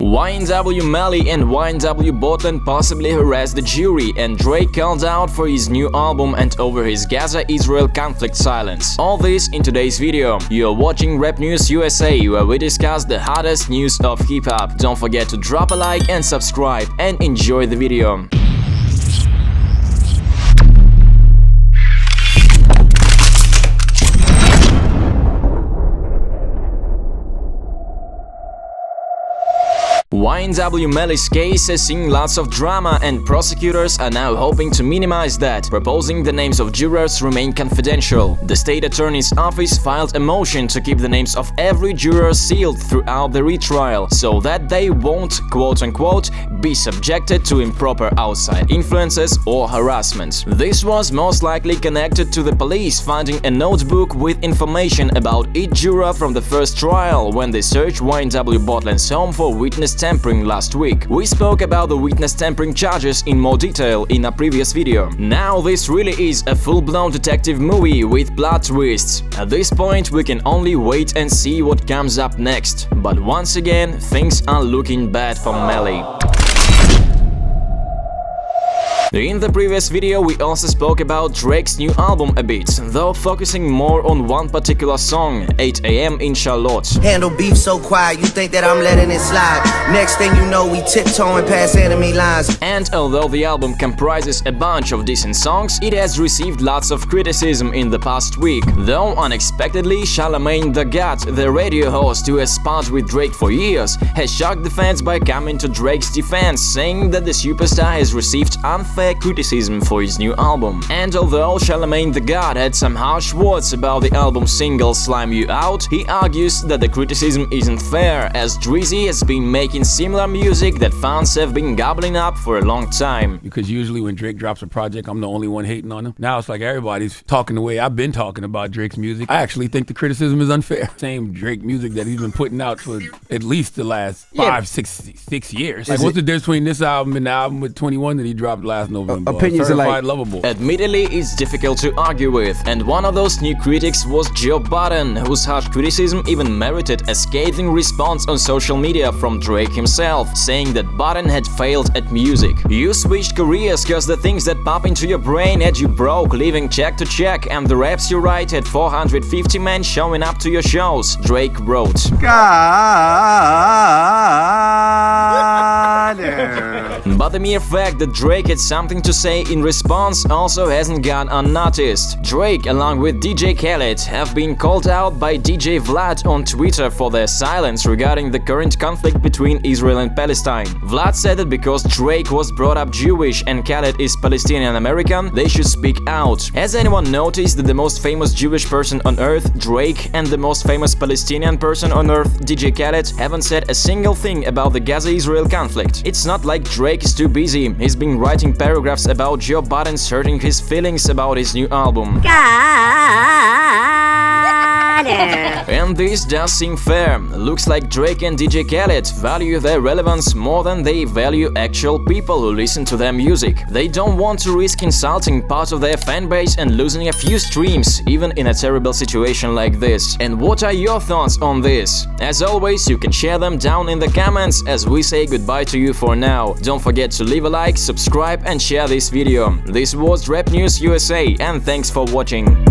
YNW Melly and YNW Budden possibly harassed the jury, and Drake called out for his new album and over his Gaza-Israel conflict silence. All this in today's video. You're watching Rap News USA, where we discuss the hottest news of hip-hop. Don't forget to drop a like and subscribe, and enjoy the video. YNW Melly's case has seen lots of drama, and prosecutors are now hoping to minimize that, proposing the names of jurors remain confidential. The state attorney's office filed a motion to keep the names of every juror sealed throughout the retrial, so that they won't, quote-unquote, be subjected to improper outside influences or harassment. This was most likely connected to the police finding a notebook with information about each juror from the first trial when they searched YNW Budden's home for witness tampering last week. We spoke about the witness tampering charges in more detail in a previous video. Now this really is a full-blown detective movie with plot twists. At this point we can only wait and see what comes up next. But once again, things are looking bad for Melly. In the previous video we also spoke about Drake's new album a bit, though focusing more on one particular song, 8 AM in Charlotte. Handle beef so quiet, you think that I'm letting it slide. Next thing you know, we tiptoeing past enemy lines. And although the album comprises a bunch of decent songs, it has received lots of criticism in the past week. Though unexpectedly, Charlamagne the God, the radio host who has sparred with Drake for years, has shocked the fans by coming to Drake's defense, saying that the superstar has received unfair criticism for his new album. And although Charlamagne the God had some harsh words about the album single Slime You Out, he argues that the criticism isn't fair, as Drizzy has been making similar music that fans have been gobbling up for a long time. Because usually when Drake drops a project, I'm the only one hating on him. Now it's like everybody's talking the way I've been talking about Drake's music. I actually think the criticism is unfair. Same Drake music that he's been putting out for at least the last 6 years. Like, what's the difference between this album and the album with 21 that he dropped last November? Opinions are like lovable. Admittedly, it's difficult to argue with, and one of those new critics was Joe Budden, whose harsh criticism even merited a scathing response on social media from Drake himself, saying that Budden had failed at music. You switched careers cause the things that pop into your brain had you broke, living check to check, and the raps you write had 450 men showing up to your shows, Drake wrote. But the mere fact that Drake had something to say in response also hasn't gone unnoticed. Drake, along with DJ Khaled, have been called out by DJ Vlad on Twitter for their silence regarding the current conflict between Israel and Palestine. Vlad said that because Drake was brought up Jewish and Khaled is Palestinian American, they should speak out. Has anyone noticed that the most famous Jewish person on earth, Drake, and the most famous Palestinian person on earth, DJ Khaled, haven't said a single thing about the Gaza-Israel conflict? It's not like Drake is too busy. He's been writing paragraphs about Joe Budden hurting his feelings about his new album. And this does seem fair. Looks like Drake and DJ Khaled value their relevance more than they value actual people who listen to their music. They don't want to risk insulting part of their fanbase and losing a few streams, even in a terrible situation like this. And what are your thoughts on this? As always, you can share them down in the comments as we say goodbye to you for now. Don't forget to leave a like, subscribe and share this video. This was Rap News USA, and thanks for watching.